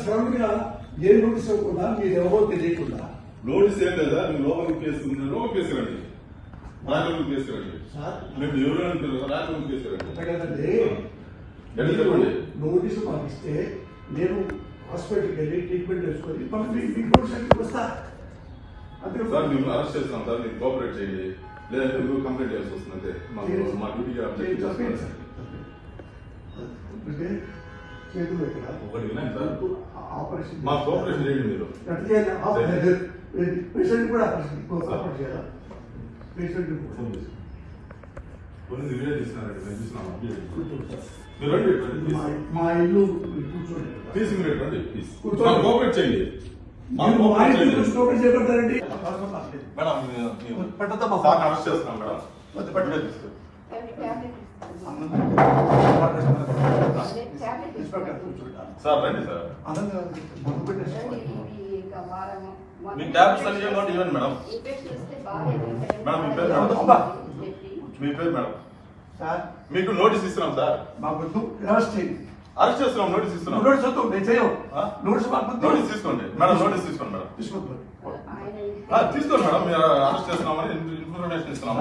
శ్రమంగా ఏ notice ఇవ్వకుండా మీరు ఎవరో తెలియకుండా నోటీస్ ఏం లేదా మీరు లోపలికి కేసుకుంటున్నారు కేసుకురండి రాజలోకి కేసుకురండి మేము ఎవరు అంటారు రాజలోకి కేసుకురండి కదండి నోటీసు పంపిస్తే నేను హాస్పిటల్కి వెళ్ళి ట్రీట్మెంట్ చేసుకొని మీకు నోటీస్ వస్తా అంతే సార్ మేము అరెస్ట్ చేస్తాం సార్ మీరు కోఆపరేట్ చేయండి లేదంటే మీరు కంప్లైంట్ చేయాల్సి వస్తుంది అంతే మా డ్యూటీగా చేతులు ఎక్కడ ఒకటి వినండి సార్ ఆపరేషన్ మా కోఆపరేషన్ చేయండి మీరు పేషెంట్ కూడా ఆపరేషన్ చేయాలా పేషెంట్ కొన్ని వీడియో తీసుకున్నారండి మేము చూసినాము మీరు రండి మా ఇల్లు కూర్చోండి తీసి మీరు రండి కూర్చోండి కోఆపరేట్ చేయండి చేపడతారండి మేడం పెట్టద్దామా అరెస్ట్ చేస్తున్నాం మేడం సార్ రండి సార్ మీకు ట్యాబ్లెట్స్ అన్ని ఇవ్వండి ఇవ్వండి మేడం మేడం మీ పేరు మేడం మీకు నోటీస్ ఇస్తున్నాం సార్ అరెస్ట్ చేస్తున్నాం నోటీస్ ఇస్తున్నాం నోటీస్ తీసుకోండి మేడం నోటీస్ తీసుకోండి మేడం తీసుకోండి మేడం మీరు అరెస్ట్ చేస్తున్నామని ఇన్ఫర్మేషన్ ఇస్తున్నాము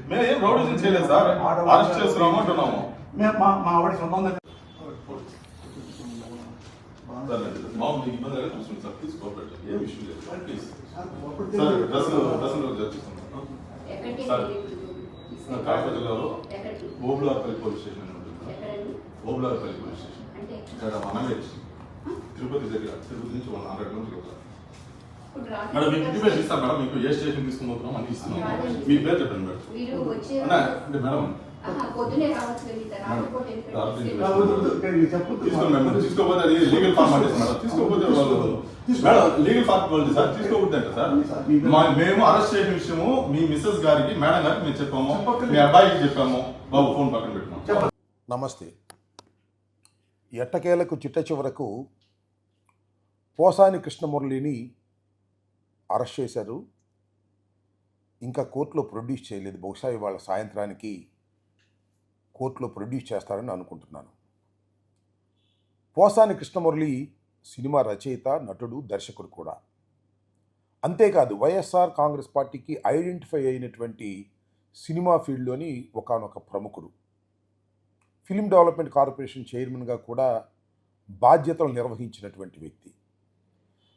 మేము ఏం రౌడీజం చేయలేదు సార్ అరెస్ట్ చేస్తున్నాము అంటున్నాము మా ఆవిడ సంబంధం మామూలు ఇబ్బంది అయితే చూసుకోండి సార్ ప్లీజ్ కోఆపరేట్ ఏ విషయం లేదు ప్లీజ్ సార్ డ్రెస్సులు చర్చిస్తున్నాం సార్ కడప జిల్లాలో ఓబులార్పల్లి పోలీస్ స్టేషన్ అని ఉంటుంది ఓబులార్పల్లి పోలీస్ స్టేషన్ ఇక్కడ మనవేజ్ తిరుపతి దగ్గర తిరుపతి నుంచి 100 కిలోమీటర్లు మేడం మీకు ఇంటిమేషన్ ఇస్తాను మేడం మీకు ఏ స్టేషన్ తీసుకుపోతున్నాం అని ఇస్తున్నాం మీ పేరు చెప్పండి మేడం అంటే మేడం తీసుకోపోతే అది లీగల్ ఫార్మాలిటీస్ మేడం తీసుకోపోతే వాళ్ళు మేడం లీగల్ ఫార్మాలిటీ సార్ తీసుకోకూడదు అంటే సార్ మేము అరెస్ట్ చేసిన విషయము మీ మిస్సెస్ గారికి మేడం గారికి మేము చెప్పాము మీ అబ్బాయికి చెప్పాము బాబు ఫోన్ పక్కన పెట్టాము. నమస్తే. ఎట్టకేలకు చిట్ట చివరకు పోసాని కృష్ణమురళిని అరెస్ట్ చేశారు. ఇంకా కోర్టులో ప్రొడ్యూస్ చేయలేదు. బహుశా ఇవాళ సాయంత్రానికి కోర్టులో ప్రొడ్యూస్ చేస్తారని అనుకుంటున్నాను. పోసాని కృష్ణమురళి సినిమా రచయిత, నటుడు, దర్శకుడు కూడా. అంతేకాదు వైఎస్ఆర్ కాంగ్రెస్ పార్టీకి ఐడెంటిఫై అయినటువంటి సినిమా ఫీల్డ్లోని ఒకానొక ప్రముఖుడు. ఫిల్మ్ డెవలప్మెంట్ కార్పొరేషన్ చైర్మన్గా కూడా బాధ్యతలు నిర్వహించినటువంటి వ్యక్తి.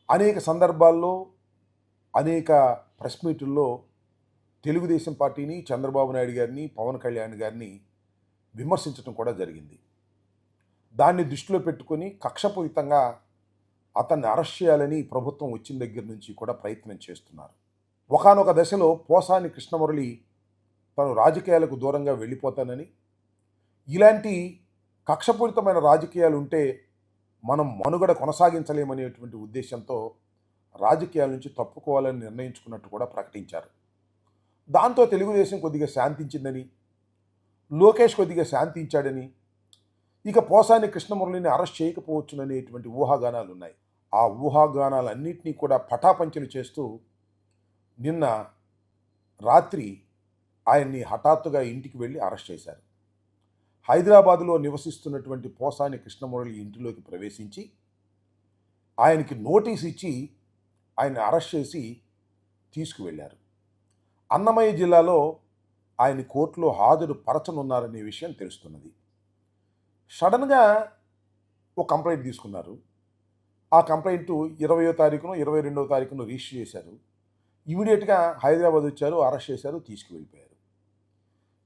అనేక సందర్భాల్లో అనేక ప్రెస్ మీటుల్లో తెలుగుదేశం పార్టీని, చంద్రబాబు నాయుడు గారిని, పవన్ కళ్యాణ్ గారిని విమర్శించడం కూడా జరిగింది. దాన్ని దృష్టిలో పెట్టుకొని కక్షపూరితంగా అతన్ని అరెస్ట్ చేయాలని ప్రభుత్వం వచ్చిన దగ్గర నుంచి కూడా ప్రయత్నం చేస్తున్నారు. ఒకానొక దశలో పోసాని కృష్ణమురళి తను రాజకీయాలకు దూరంగా వెళ్ళిపోతానని, ఇలాంటి కక్షపూరితమైన రాజకీయాలు ఉంటే మనం మనుగడ కొనసాగించలేమనేటువంటి ఉద్దేశంతో రాజకీయాల నుంచి తప్పుకోవాలని నిర్ణయించుకున్నట్టు కూడా ప్రకటించారు. దాంతో తెలుగుదేశం కొద్దిగా శాంతించిందని, లోకేష్ కొద్దిగా శాంతించాడని, ఇక పోసాని కృష్ణమురళిని అరెస్ట్ చేయకపోవచ్చుననేటువంటి ఊహాగానాలు ఉన్నాయి. ఆ ఊహాగానాలన్నింటినీ కూడా పటాపంచలు చేస్తూ నిన్న రాత్రి ఆయన్ని హఠాత్తుగా ఇంటికి వెళ్ళి అరెస్ట్ చేశారు. హైదరాబాదులో నివసిస్తున్నటువంటి పోసాని కృష్ణమురళి ఇంటిలోకి ప్రవేశించి ఆయనకి నోటీస్ ఇచ్చి ఆయన అరెస్ట్ చేసి తీసుకువెళ్ళారు. అన్నమయ్య జిల్లాలో ఆయన కోర్టులో హాజరు పరచనున్నారనే విషయం తెలుస్తున్నది. సడన్గా ఒక కంప్లైంట్ తీసుకున్నారు. ఆ కంప్లైంట్ 20వ తారీఖున 22వ తారీఖున రిజిస్టర్ చేశారు. ఇమీడియట్గా హైదరాబాద్ వచ్చారు, అరెస్ట్ చేశారు, తీసుకువెళ్ళిపోయారు.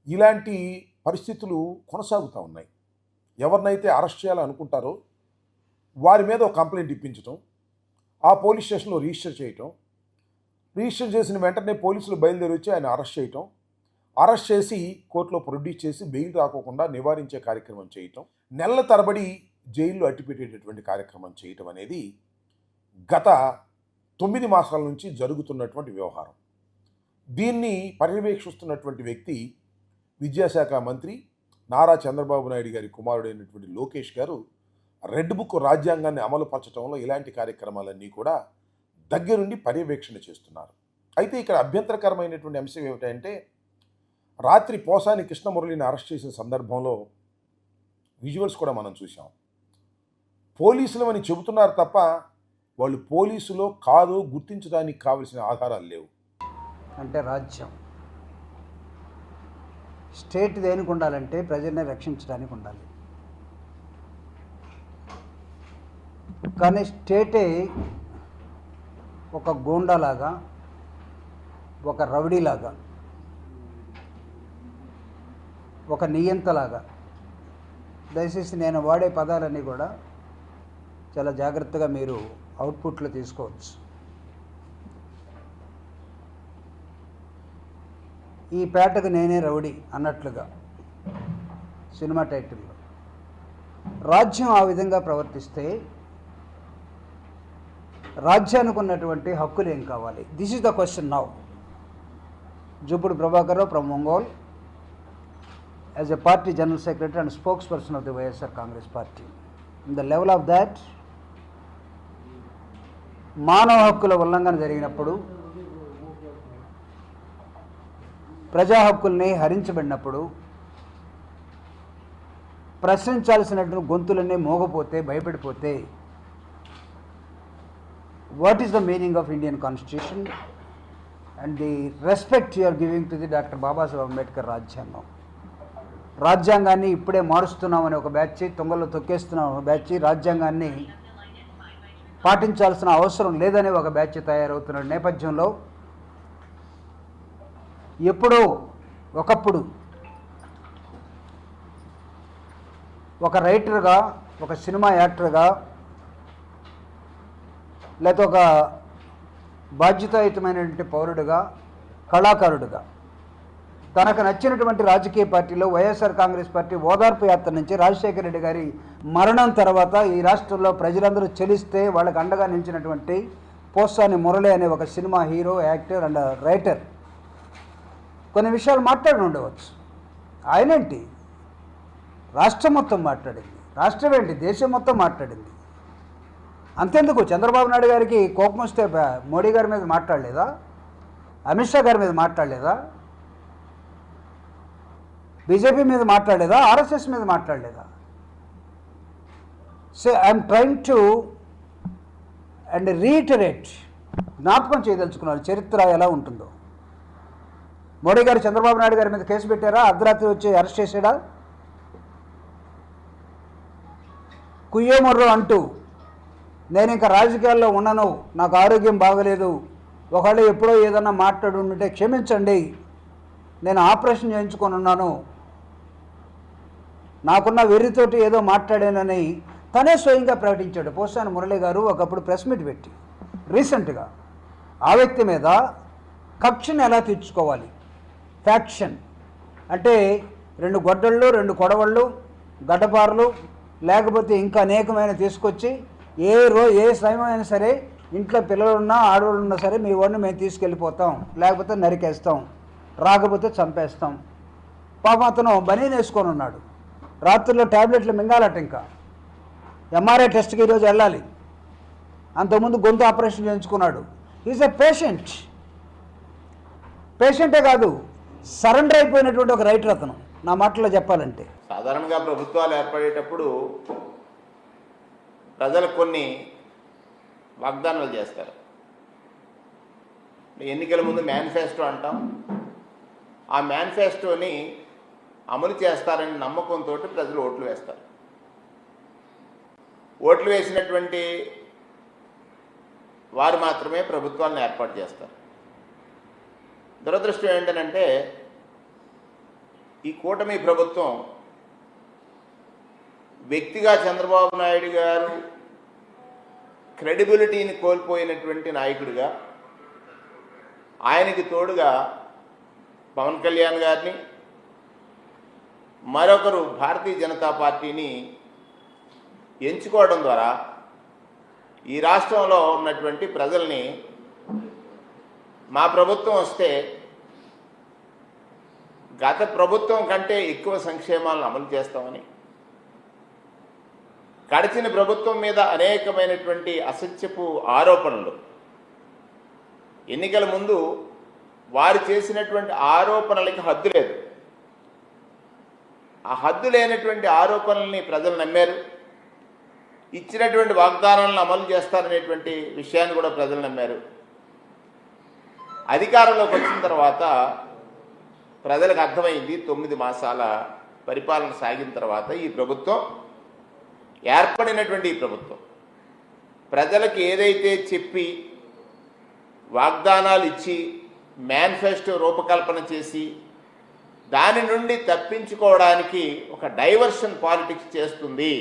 ఇలాంటి పరిస్థితులు కొనసాగుతూ ఉన్నాయి. ఎవరినైతే అరెస్ట్ చేయాలనుకుంటారో వారి మీద ఒక కంప్లైంట్ ఇప్పించడం, ఆ పోలీస్ స్టేషన్లో రిజిస్టర్ చేయటం, రిజిస్టర్ చేసిన వెంటనే పోలీసులు బయలుదేరి వచ్చి ఆయన అరెస్ట్ చేయటం, అరెస్ట్ చేసి కోర్టులో ప్రొడ్యూస్ చేసి బెయిల్ రాకోకుండా నివారించే కార్యక్రమం చేయటం, నెలల తరబడి జైల్లో అట్టిపెట్టేటటువంటి కార్యక్రమం చేయటం అనేది గత 9 మాసాల నుంచి జరుగుతున్నటువంటి వ్యవహారం. దీన్ని పర్యవేక్షిస్తున్నటువంటి వ్యక్తి విద్యాశాఖ మంత్రి నారా చంద్రబాబు నాయుడు గారి కుమారుడైనటువంటి లోకేష్ గారు రెడ్ బుక్ రాజ్యాంగాన్ని అమలుపరచడంలో ఇలాంటి కార్యక్రమాలన్నీ కూడా దగ్గరుండి పర్యవేక్షణ చేస్తున్నారు. అయితే ఇక్కడ అభ్యంతరకరమైనటువంటి అంశం ఏమిటంటే, రాత్రి పోసాని కృష్ణమురళిని అరెస్ట్ చేసిన సందర్భంలో విజువల్స్ కూడా మనం చూసాం. పోలీసులు అని చెబుతున్నారు తప్ప వాళ్ళు పోలీసులో కాదు గుర్తించడానికి కావలసిన ఆధారాలు లేవు. అంటే రాజ్యం స్టేట్ దేనికి ఉండాలంటే ప్రజల్ని రక్షించడానికి ఉండాలి. కానీ స్టేటే ఒక గూండాలాగా, ఒక రౌడీలాగా, ఒక నియంతలాగా, దయచేసి నేను వాడే పదాలన్నీ కూడా చాలా జాగ్రత్తగా మీరు అవుట్పుట్లో తీసుకోవచ్చు. ఈ పేటకు నేనే రౌడీ అన్నట్లుగా సినిమా టైటిల్లో రాజ్యం ఆ విధంగా ప్రవర్తిస్తే రాజ్యానికి ఉన్నటువంటి హక్కులు ఏం కావాలి? This is the question now. Jupudi Prabhakar Rao from Ongole as a party general secretary and spokesperson of the YSR Congress party. In the level of that, మానవ హక్కుల ఉల్లంఘన జరిగినప్పుడు, ప్రజా హక్కుల్ని హరించబడినప్పుడు, ప్రశ్నించాల్సినటువంటి గొంతులన్నీ మోగపోతే, భయపడిపోతే, what is the meaning of Indian constitution and the respect you are giving to the doctor Babasaheb Ambedkar రాజ్యాంగం? రాజ్యాంగాన్ని ఇప్పుడే మారుస్తున్నామని ఒక బ్యాచ్, తొంగల్లో తొక్కేస్తున్నాం ఒక బ్యాచ్, రాజ్యాంగాన్ని పాటించాల్సిన అవసరం లేదని ఒక బ్యాచ్ తయారవుతున్న నేపథ్యంలో ఎప్పుడో ఒకప్పుడు ఒక రైటర్గా, ఒక సినిమా యాక్టర్గా, లేకపోతే ఒక బాధ్యతాయుతమైనటువంటి పౌరుడుగా, కళాకారుడుగా తనకు నచ్చినటువంటి రాజకీయ పార్టీలో వైఎస్ఆర్ కాంగ్రెస్ పార్టీ ఓదార్పు యాత్ర నుంచి రాజశేఖర రెడ్డి గారి మరణం తర్వాత ఈ రాష్ట్రంలో ప్రజలందరూ చెలిస్తే వాళ్ళకి అండగా నిలిచినటువంటి పోసాని మురళి అనే ఒక cinema hero, actor and writer కొన్ని విషయాలు మాట్లాడి ఉండవచ్చు. ఆయనేంటి రాష్ట్రం మొత్తం మాట్లాడింది, రాష్ట్రం ఏంటి దేశం మొత్తం మాట్లాడింది. అంతెందుకు చంద్రబాబు నాయుడు గారికి కోపం వస్తే మోడీ గారి మీద మాట్లాడలేదా? అమిత్ షా గారి మీద మాట్లాడలేదా? బీజేపీ మీద మాట్లాడలేదా? ఆర్ఎస్ఎస్ మీద మాట్లాడలేదా? So I'm trying to and reiterate, జ్ఞాపకం చేయదలుచుకున్నారు చరిత్ర ఎలా ఉంటుందో. మోడీ గారు చంద్రబాబు నాయుడు గారి మీద కేసు పెట్టారా? అర్ధరాత్రి వచ్చి అరెస్ట్ చేశాడా? కుయ్యోమర్రు అంటూ నేను ఇంకా రాజకీయాల్లో ఉన్నాను, నాకు ఆరోగ్యం బాగలేదు, ఒకవేళ ఎప్పుడో ఏదన్నా మాట్లాడి ఉంటే క్షమించండి, నేను ఆపరేషన్ చేయించుకొని ఉన్నాను, నాకున్న వెర్రితోటి ఏదో మాట్లాడానని తనే స్వయంగా ప్రకటించాడు పోసాని మురళి గారు ఒకప్పుడు ప్రెస్ మీట్ పెట్టి రీసెంట్గా. ఆ వ్యక్తి మీద కక్షను ఎలా తీర్చుకోవాలి, ఫ్యాక్షన్ అంటే 2 గొడ్డళ్ళు, 2 కొడవళ్ళు, గడ్డపారలు, లేకపోతే ఇంకా అనేకమైన తీసుకొచ్చి ఏ సమయమైనా సరే ఇంట్లో పిల్లలున్నా ఆడవాళ్ళు ఉన్నా సరే మీ వాడిని మేము తీసుకెళ్ళిపోతాం, లేకపోతే నరికేస్తాం, రాకపోతే చంపేస్తాం. పాపం అతను బనీన్ వేసుకొని ఉన్నాడు, రాత్రుల్లో ట్యాబ్లెట్లు మింగాలట, ఇంకా ఎంఆర్ఐ టెస్ట్కి ఈరోజు వెళ్ళాలి, అంతకుముందు గొంతు ఆపరేషన్ చేయించుకున్నాడు. ఈజ్ ఎ పేషెంటే కాదు, సరెండర్ అయిపోయినటువంటి ఒక రైటర్ అతను. నా మాటలో చెప్పాలంటే సాధారణంగా ప్రభుత్వాలు ఏర్పడేటప్పుడు ప్రజలకు కొన్ని వాగ్దానాలు చేస్తారు. ఎన్నికల ముందు మేనిఫెస్టో అంటాం, ఆ మేనిఫెస్టోని అమలు చేస్తారని నమ్మకంతో ప్రజలు ఓట్లు వేస్తారు. ఓట్లు వేసినటువంటి వారు మాత్రమే ప్రభుత్వాలను ఏర్పాటు చేస్తారు. దురదృష్టం ఏంటంటే ఈ కూటమి ప్రభుత్వం వ్యక్తిగా చంద్రబాబు నాయుడు గారు క్రెడిబిలిటీని కోల్పోయినటువంటి నాయకుడిగా, ఆయనకి తోడుగా పవన్ కళ్యాణ్ గారిని, మరొకరు భారతీయ జనతా పార్టీని ఎంచుకోవడం ద్వారా ఈ రాష్ట్రంలో ఉన్నటువంటి ప్రజల్ని మా ప్రభుత్వం వస్తే గత ప్రభుత్వం కంటే ఎక్కువ సంక్షేమాలను అమలు చేస్తామని, గడిచిన ప్రభుత్వం మీద అనేకమైనటువంటి అసత్యపు ఆరోపణలు, ఎన్నికల ముందు వారు చేసినటువంటి ఆరోపణలకి హద్దు లేదు. ఆ హద్దు లేనటువంటి ఆరోపణల్ని ప్రజలు నమ్మారు. ఇచ్చినటువంటి వాగ్దానాలను అమలు చేస్తారనేటువంటి విషయాన్ని కూడా ప్రజలు నమ్మారు. అధికారంలోకి వచ్చిన తర్వాత ప్రజలకు అర్థమైంది, 9 మాసాల పరిపాలన సాగిన తర్వాత ఈ ప్రభుత్వం, ఏర్పడినటువంటి ఈ ప్రభుత్వం ప్రజలకు ఏదైతే చెప్పి వాగ్దానాలు ఇచ్చి మేనిఫెస్టో రూపకల్పన చేసి దాని నుండి తప్పించుకోవడానికి ఒక డైవర్షన్ పాలిటిక్స్ చేస్తుంది.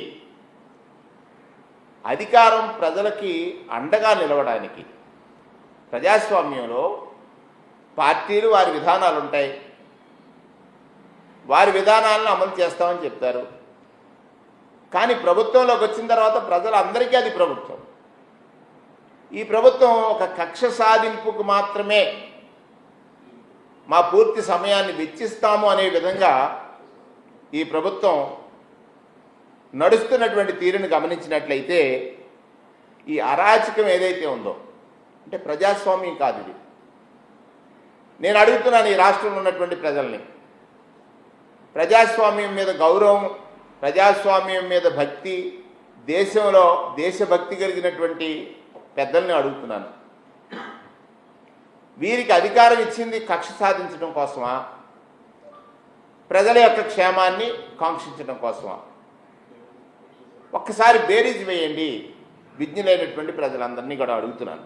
అధికారం ప్రజలకి అండగా నిలవడానికి. ప్రజాస్వామ్యంలో పార్టీలు వారి విధానాలు ఉంటాయి, వారి విధానాలను అమలు చేస్తామని చెప్తారు. కానీ ప్రభుత్వంలోకి వచ్చిన తర్వాత ప్రజలందరికీ అది ప్రభుత్వం. ఈ ప్రభుత్వం ఒక కక్ష సాధింపుకు మాత్రమే మా పూర్తి సమయాన్ని వెచ్చిస్తాము అనే విధంగా ఈ ప్రభుత్వం నడుస్తున్నటువంటి తీరును గమనించినట్లయితే ఈ అరాచకం ఏదైతే ఉందో, అంటే ప్రజాస్వామ్యం కాదు ఇది. నేను అడుగుతున్నాను ఈ రాష్ట్రంలో ఉన్నటువంటి ప్రజల్ని, ప్రజాస్వామ్యం మీద గౌరవం, ప్రజాస్వామ్యం మీద భక్తి, దేశంలో దేశభక్తి కలిగినటువంటి పెద్దల్ని అడుగుతున్నాను. వీరికి అధికారం ఇచ్చింది కక్ష సాధించడం కోసమా, ప్రజల యొక్క క్షేమాన్ని కాంక్షించడం కోసమా? ఒక్కసారి బేరీజ్ వేయండి, విజ్ఞులైనటువంటి ప్రజలందరినీ కూడా అడుగుతున్నాను.